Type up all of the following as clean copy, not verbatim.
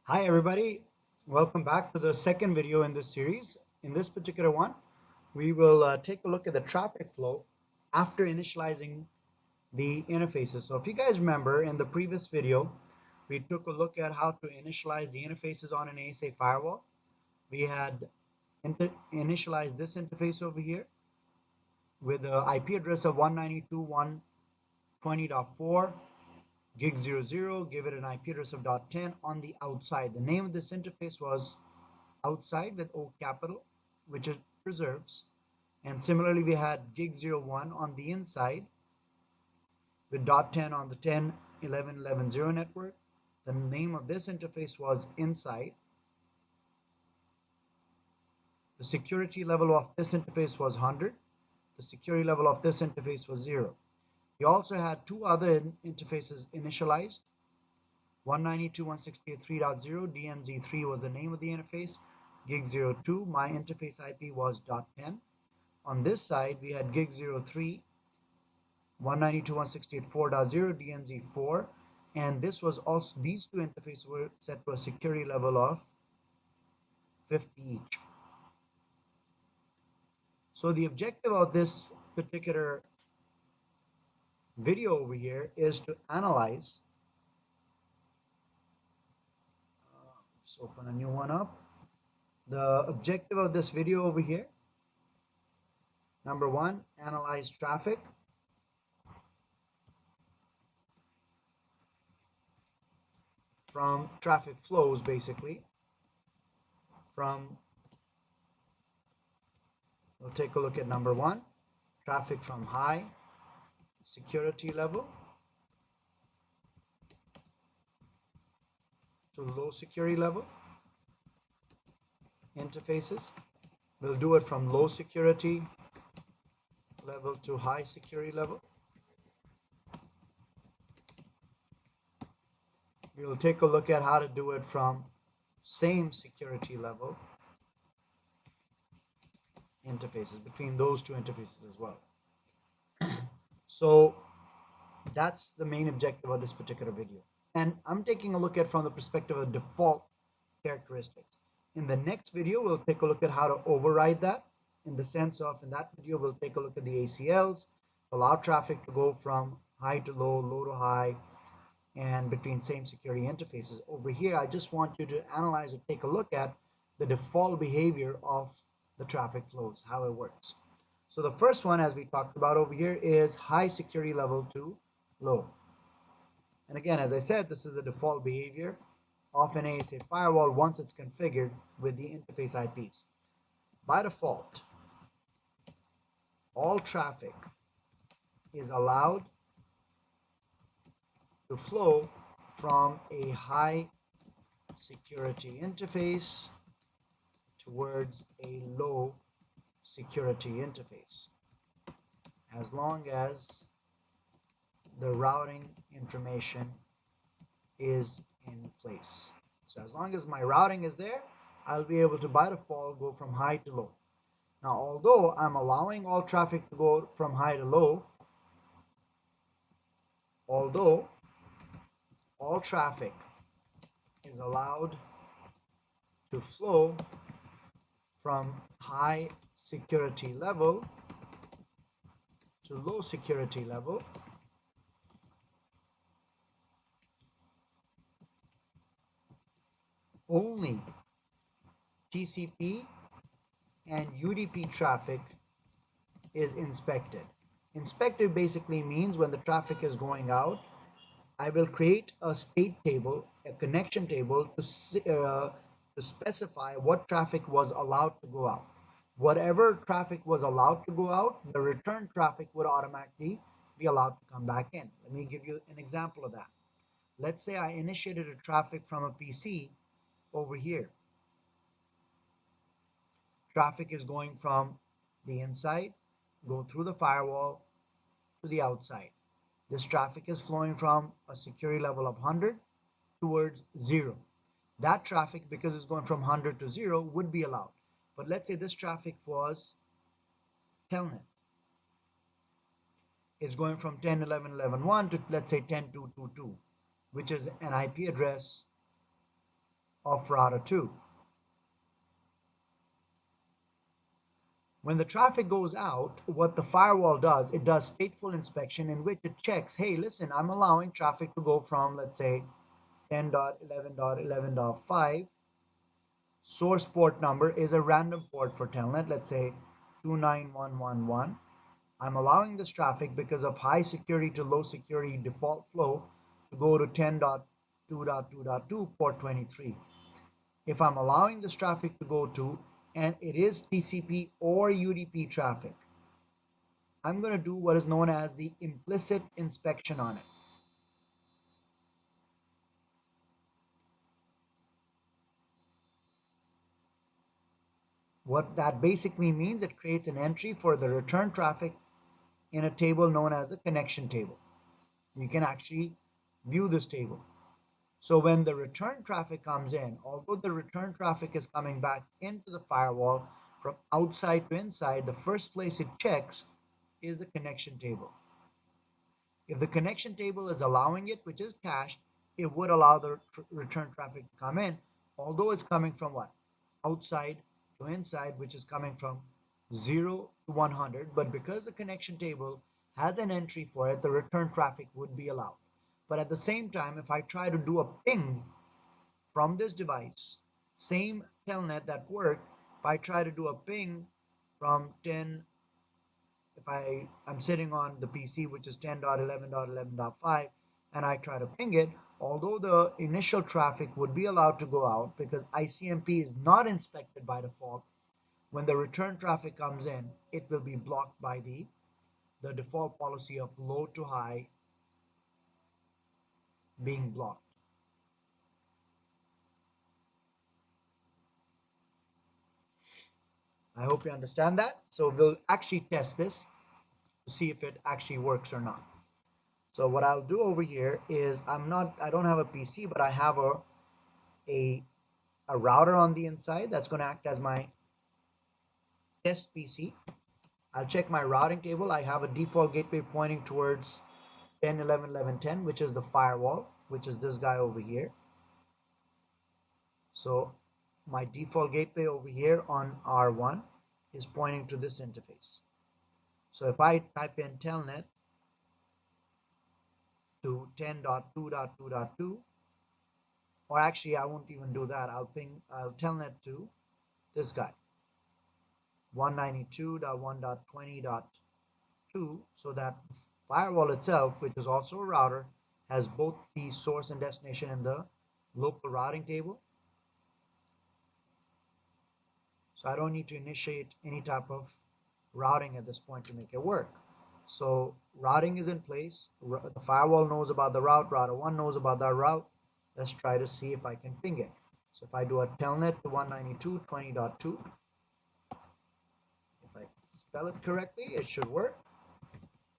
Hi everybody, welcome back to the second video in this series. In this particular one, we will take a look at the traffic flow after initializing the interfaces. So if you guys remember in the previous video, we took a look at how to initialize the interfaces on an ASA firewall. We had initialized this interface over here with the IP address of 192.120.4 gig 00, give it an IP address of .10 on the outside. The name of this interface was outside with O capital, which it preserves. And similarly, we had gig 01 on the inside with .10 on the 10.11.11.0 network. The name of this interface was inside. The security level of this interface was 100. The security level of this interface was 0. We also had two other interfaces initialized. 192.168.3.0 DMZ3 was the name of the interface. Gig 02, my interface IP was .10. On this side, we had gig 03, 192.168.4.0 DMZ4, and this was also, these two interfaces were set to a security level of 50 each. So the objective of this particular video over here is to analyze. Let's open a new one up. The objective of this video over here, number one, analyze traffic. From traffic flows, basically. We'll take a look at number one, traffic from high security level to low security level interfaces. We'll do it from low security level to high security level. We'll take a look at how to do it from same security level interfaces, between those two interfaces as well. So that's the main objective of this particular video. And I'm taking a look at from the perspective of default characteristics. In the next video, we'll take a look at how to override that, in the sense of, in that video, we'll take a look at the ACLs, allow traffic to go from high to low, low to high, and between same security interfaces. Over here, I just want you to analyze or take a look at the default behavior of the traffic flows, how it works. So the first one, as we talked about over here, is high security level to low. And again, as I said, this is the default behavior of an ASA firewall once it's configured with the interface IPs. By default, all traffic is allowed to flow from a high security interface towards a low security interface, as long as the routing information is in place. So as long as my routing is there, I'll be able to by default go from high to low. Now, although I'm allowing all traffic to go from high to low, although all traffic is allowed to flow from high security level to low security level, only TCP and UDP traffic is inspected. Inspected basically means when the traffic is going out, I will create a state table, a connection table to specify what traffic was allowed to go out. Whatever traffic was allowed to go out, the return traffic would automatically be allowed to come back in. Let me give you an example of that. Let's say I initiated a traffic from a PC over here. Traffic is going from the inside, go through the firewall to the outside. This traffic is flowing from a security level of 100 towards 0. That traffic, because it's going from 100 to 0, would be allowed. But let's say this traffic was telnet. It's going from 10.11.11.1 to, let's say, 10.2.2.2. which is an IP address of router 2. When the traffic goes out, what the firewall does, it does stateful inspection in which it checks, hey, listen, I'm allowing traffic to go from, let's say, 10.11.11.5. Source port number is a random port for telnet, let's say 29111. I'm allowing this traffic because of high security to low security default flow to go to 10.2.2.2 port 23. If I'm allowing this traffic to go to, and it is TCP or UDP traffic, I'm going to do what is known as the implicit inspection on it. What that basically means, it creates an entry for the return traffic in a table known as the connection table. You can actually view this table. So when the return traffic comes in, although the return traffic is coming back into the firewall from outside to inside, the first place it checks is the connection table. If the connection table is allowing it, which is cached, it would allow the return traffic to come in, although it's coming from what? Outside to inside, which is coming from 0 to 100. But because the connection table has an entry for it, the return traffic would be allowed. But at the same time, if I try to do a ping from this device, same telnet that worked, if I try to do a ping from 10, if I'm sitting on the PC, which is 10.11.11.5, and I try to ping it, although the initial traffic would be allowed to go out because ICMP is not inspected by default, when the return traffic comes in, it will be blocked by the default policy of low to high being blocked. I hope you understand that. So we'll actually test this to see if it actually works or not. So what I'll do over here is I don't have a PC, but I have a, a router on the inside that's going to act as my test PC. I'll check my routing table. I have a default gateway pointing towards 10.11.11.10, which is the firewall, which is this guy over here. So my default gateway over here on R1 is pointing to this interface. So if I type in telnet to 10.2.2.2, or actually I won't even do that. I'll telnet to this guy, 192.1.20.2, so that firewall itself, which is also a router, has both the source and destination in the local routing table. So I don't need to initiate any type of routing at this point to make it work. So routing is in place. The firewall knows about the route. Router 1 knows about that route. Let's try to see if I can ping it. So if I do a telnet to 192.20.2, if I spell it correctly, it should work.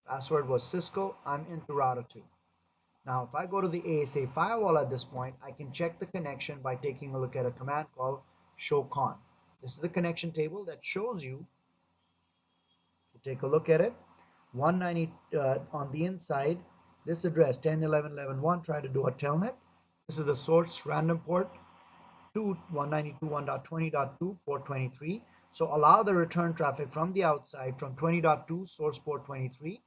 Password was Cisco. I'm into router 2. Now, if I go to the ASA Firewall at this point, I can check the connection by taking a look at a command called showcon. This is the connection table that shows you, take a look at it, 190 on the inside, this address 10.11.11.1, try to do a telnet. This is the source random port to 192.1.20.2 port 23. So allow the return traffic from the outside from 20.2 source port 23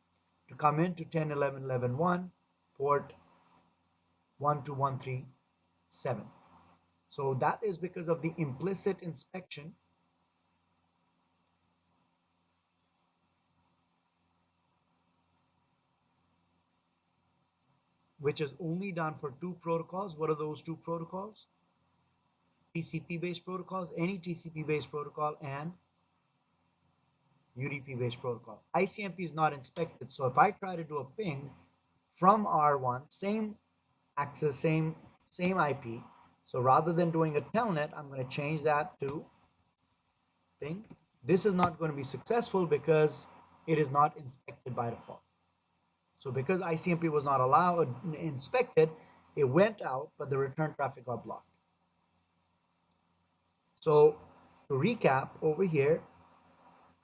to come into 10.11.11.1 port 12137. So that is because of the implicit inspection which is only done for two protocols. What are those two protocols? TCP-based protocols, any TCP-based protocol, and UDP-based protocol. ICMP is not inspected, so if I try to do a ping from R1, same access, same IP. So rather than doing a telnet, I'm going to change that to ping. This is not going to be successful because it is not inspected by default. So because ICMP was not allowed inspected, it went out, but the return traffic got blocked. So to recap over here,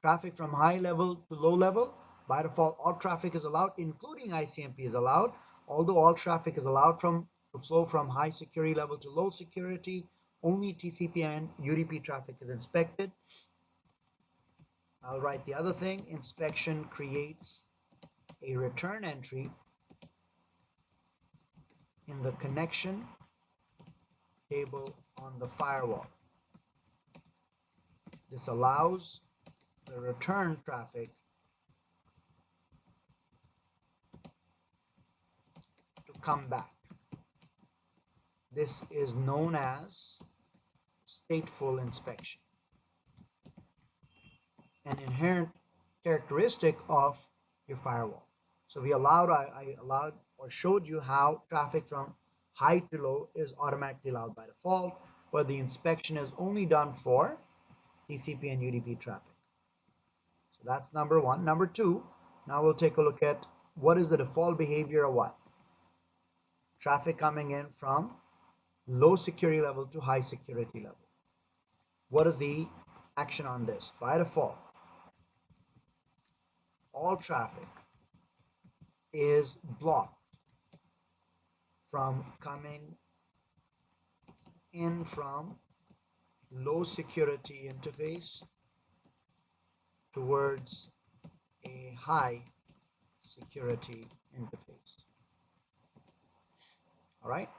traffic from high level to low level, by default, all traffic is allowed, including ICMP is allowed, although all traffic is allowed from to flow from high security level to low security. Only TCP and UDP traffic is inspected. I'll write the other thing. Inspection creates a return entry in the connection table on the firewall. This allows the return traffic to come back. This is known as stateful inspection. An inherent characteristic of your firewall. So I allowed or showed you how traffic from high to low is automatically allowed by default, but the inspection is only done for TCP and UDP traffic. So that's number one. Number two, now we'll take a look at what is the default behavior of what? Traffic coming in from low security level to high security level. What is the action on this? By default, all traffic is blocked from coming in from low security interface towards a high security interface. All right.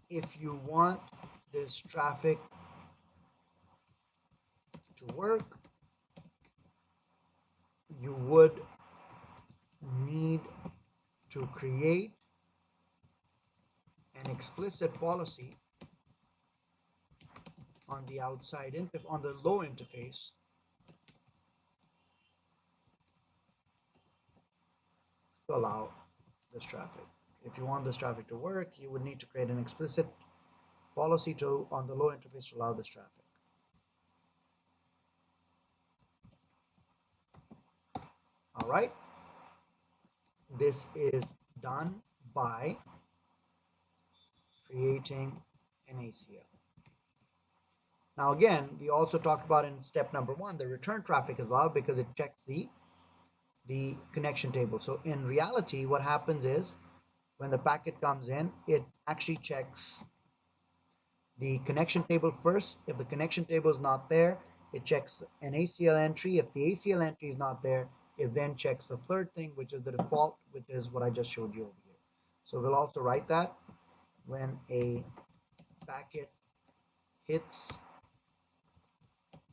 If you want this traffic to work, you would need to create an explicit policy on the on the low interface to allow this traffic. If you want this traffic to work, you would need to create an explicit policy on the low interface to allow this traffic. All right. This is done by creating an ACL. Now again, we also talked about in step number one, the return traffic is allowed because it checks the connection table. So in reality, what happens is when the packet comes in, it actually checks the connection table first. If the connection table is not there, it checks an ACL entry. If the ACL entry is not there, it then checks the third thing, which is the default, which is what I just showed you over here. So we'll also write that when a packet hits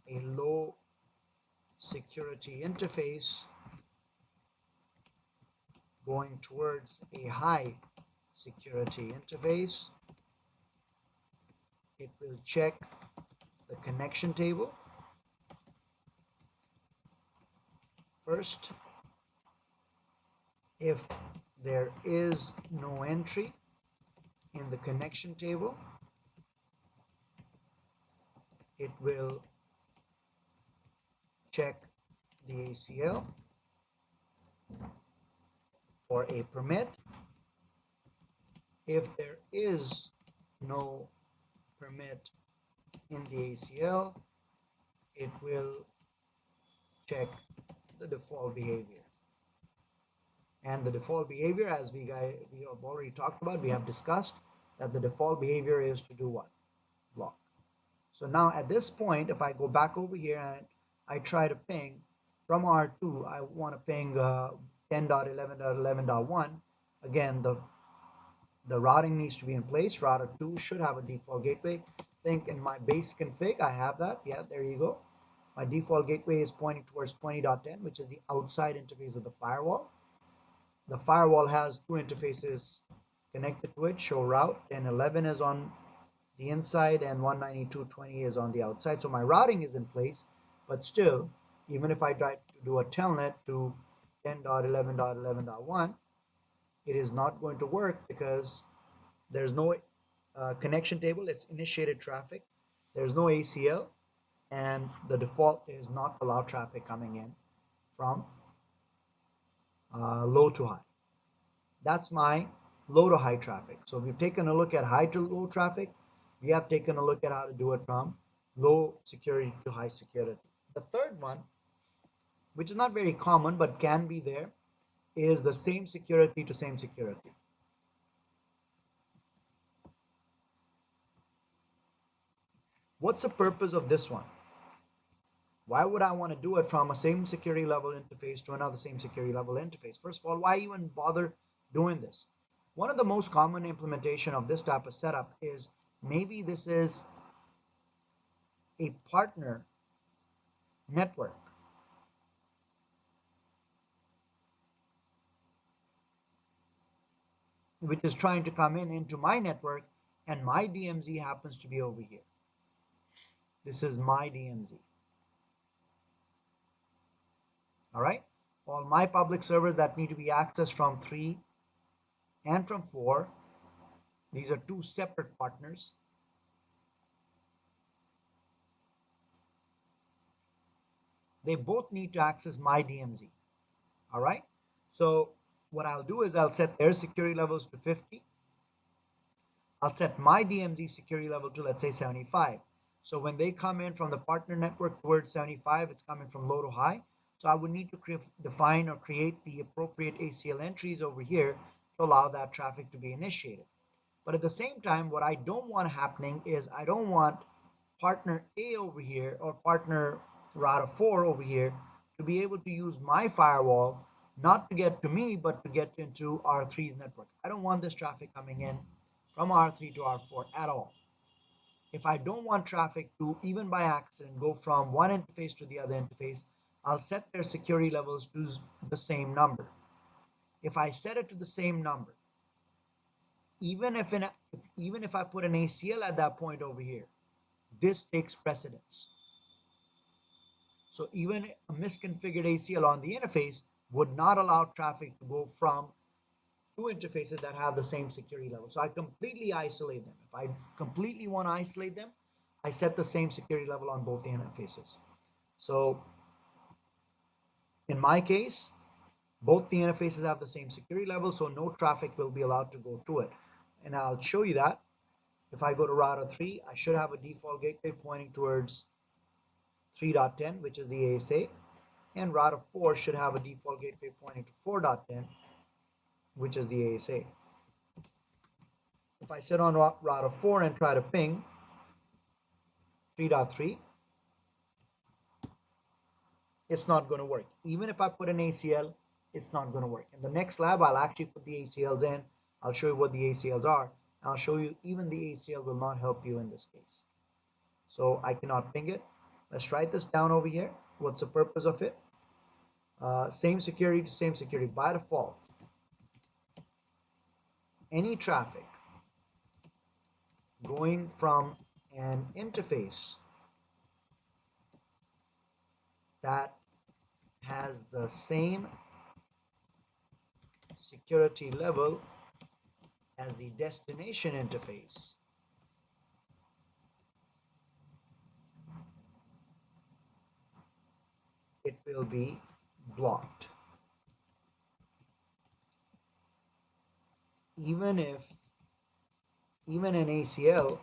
a low security interface going towards a high security interface, it will check the connection table first. If there is no entry in the connection table, it will check the ACL for a permit. If there is no permit in the ACL, it will check the default behavior. And the default behavior, as we have already talked about, we have discussed that the default behavior is to do what? Block. So now at this point, if I go back over here and I try to ping from R2, I want to ping 10.11.11.1. Again, the routing needs to be in place. Router 2 should have a default gateway. I think in my base config, I have that. Yeah, there you go. My default gateway is pointing towards 20.10, which is the outside interface of the firewall. The firewall has two interfaces connected to it, show route, and 11 is on the inside and 192.20 is on the outside. So my routing is in place, but still, even if I try to do a telnet to 10.11.11.1, it is not going to work because there's no connection table. It's initiated traffic. There's no ACL, and the default is not allow traffic coming in from low to high. That's my low to high traffic. So we've taken a look at high to low traffic. We have taken a look at how to do it from low security to high security. The third one, which is not very common but can be there, is the same security to same security. What's the purpose of this one? Why would I want to do it from a same security level interface to another same security level interface? First of all, why even bother doing this? One of the most common implementation of this type of setup is maybe this is a partner network which is trying to come in into my network, and my DMZ happens to be over here. This is my DMZ. All right. All my public servers that need to be accessed from 3 and from 4, these are two separate partners. They both need to access my DMZ. All right. So what I'll do is I'll set their security levels to 50. I'll set my DMZ security level to, let's say, 75. So when they come in from the partner network towards 75, it's coming from low to high. So I would need to define or create the appropriate ACL entries over here to allow that traffic to be initiated. But at the same time, what I don't want happening is I don't want partner A over here or partner router 4 over here to be able to use my firewall, not to get to me, but to get into R3's network. I don't want this traffic coming in from R3 to R4 at all. If I don't want traffic to, even by accident, go from one interface to the other interface, I'll set their security levels to the same number. If I set it to the same number, even if I put an ACL at that point over here, this takes precedence. So even a misconfigured ACL on the interface would not allow traffic to go from two interfaces that have the same security level. So I completely isolate them. If I completely want to isolate them, I set the same security level on both the interfaces. So in my case, both the interfaces have the same security level, so no traffic will be allowed to go through it. And I'll show you that. If I go to router 3, I should have a default gateway pointing towards 3.10, which is the ASA, and router 4 should have a default gateway pointing to 4.10, which is the ASA. If I sit on router 4 and try to ping 3.3, it's not going to work. Even if I put an ACL, it's not going to work. In the next lab, I'll actually put the ACLs in. I'll show you what the ACLs are. And I'll show you even the ACL will not help you in this case. So I cannot ping it. Let's write this down over here. What's the purpose of it? Same security to same security. By default, any traffic going from an interface that has the same security level as the destination interface it will be blocked. Even an ACL,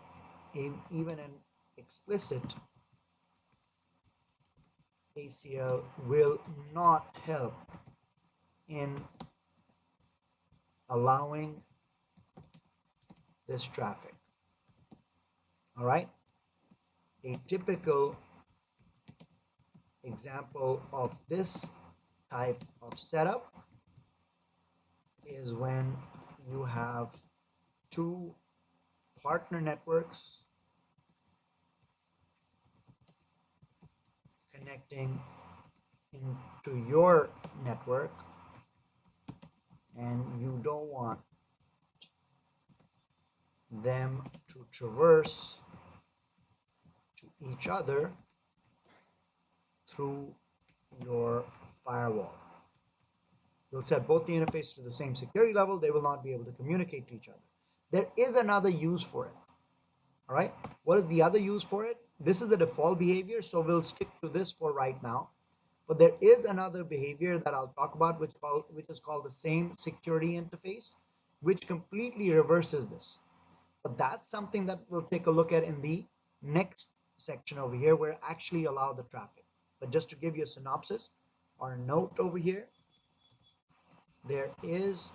even an explicit ACL will not help in allowing this traffic. All right. A typical example of this type of setup is when you have two partner networks connecting into your network, and you don't want them to traverse to each other through your firewall. You'll set both the interfaces to the same security level. They will not be able to communicate to each other. There is another use for it. All right. What is the other use for it? This is the default behavior, so we'll stick to this for right now. But there is another behavior that I'll talk about, which is called the same security interface, which completely reverses this. But that's something that we'll take a look at in the next section over here, where I actually allow the traffic. But just to give you a synopsis or a note over here, there is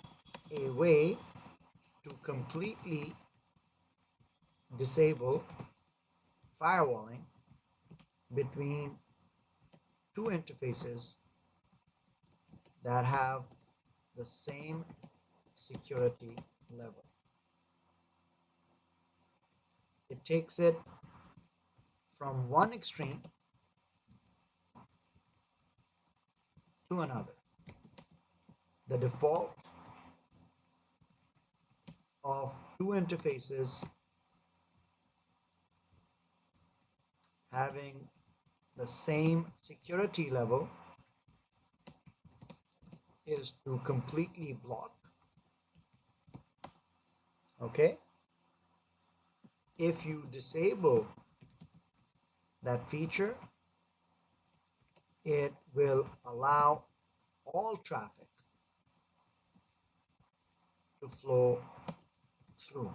a way to completely disable firewalling between two interfaces that have the same security level. It takes it from one extreme to another. The default of two interfaces having the same security level is to completely block. Okay? If you disable that feature, it will allow all traffic to flow through.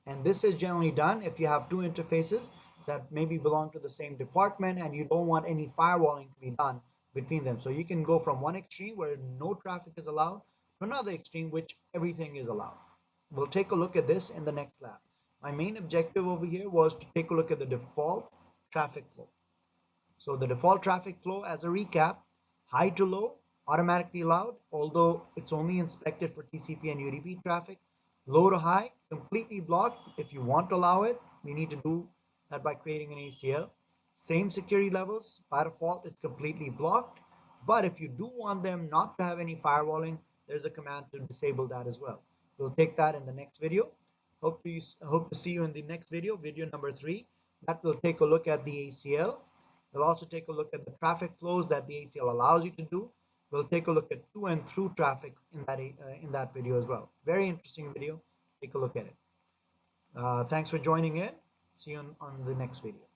And this is generally done if you have two interfaces that maybe belong to the same department and you don't want any firewalling to be done between them. So you can go from one extreme where no traffic is allowed to another extreme which everything is allowed. We'll take a look at this in the next lab. My main objective over here was to take a look at the default traffic flow. So the default traffic flow, as a recap: high to low, automatically allowed, although it's only inspected for TCP and UDP traffic. Low to high, completely blocked. If you want to allow it, we need to do that by creating an ACL. Same security levels, by default it's completely blocked. But if you do want them not to have any firewalling, there's a command to disable that as well. We'll take that in the next video. Hope to see you in the next video, video number 3. That will take a look at the ACL. We'll also take a look at the traffic flows that the ACL allows you to do. We'll take a look at to and through traffic in that video as well. Very interesting video. Take a look at it. Thanks for joining in. See you on the next video.